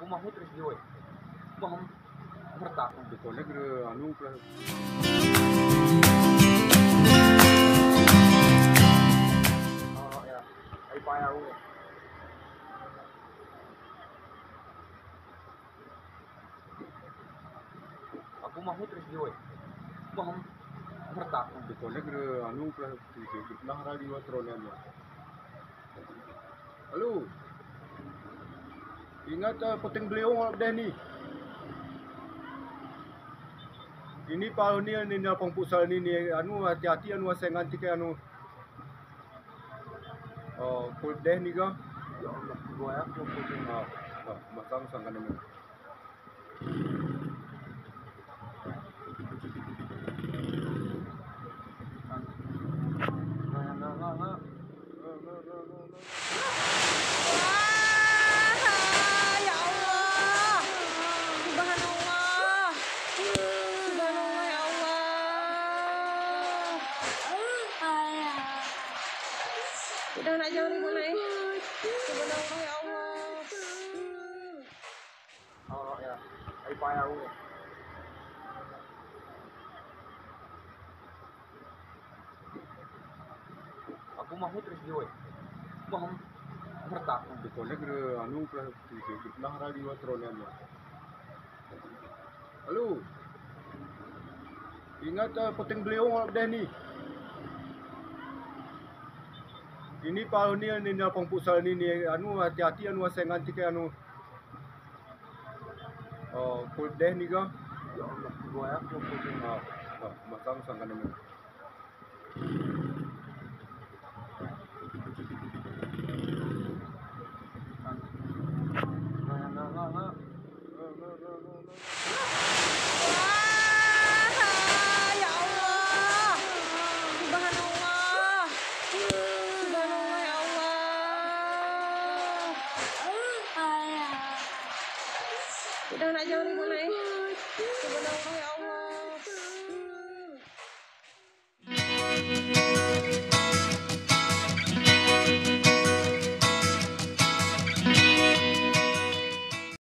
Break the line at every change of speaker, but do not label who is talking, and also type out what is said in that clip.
mah terus dia. Mah bertak.
Betul negara anu plus.
Oh ya. Ai payah aku. Aku mah terus dia. Mah bertak.
Betul negara anu plus. Nah radio tronen. Halo. Ingat penting beliau dah ni. Ini palu ni napang pusal ni anu hati-hati anu saya nganti ke anu. Oh, kul deh ni ga.
Ya Allah, gua ya aku pusing.
Masang sangkan ni.
Udah nak jauh ni boleh. Subhanallah ya Allah.
Oh ya. Ai payah aku. Aku mah terus dia. Mah bertak.
Betul negara anu plus. Nah radio tronen. Halo. Ingat penting beliau dah ni. Ini palu ni napang pusal ni anu hati-hati anu saya nganti ke anu. Oh, kul deh ni ga.
Ya Allah, gua ya aku pusing.
Masang sangkan ni.
Ya Allah. Subhanallah. Subhanallah ya Allah. Udah nak jauh ni boleh. Subhanallah ya Allah.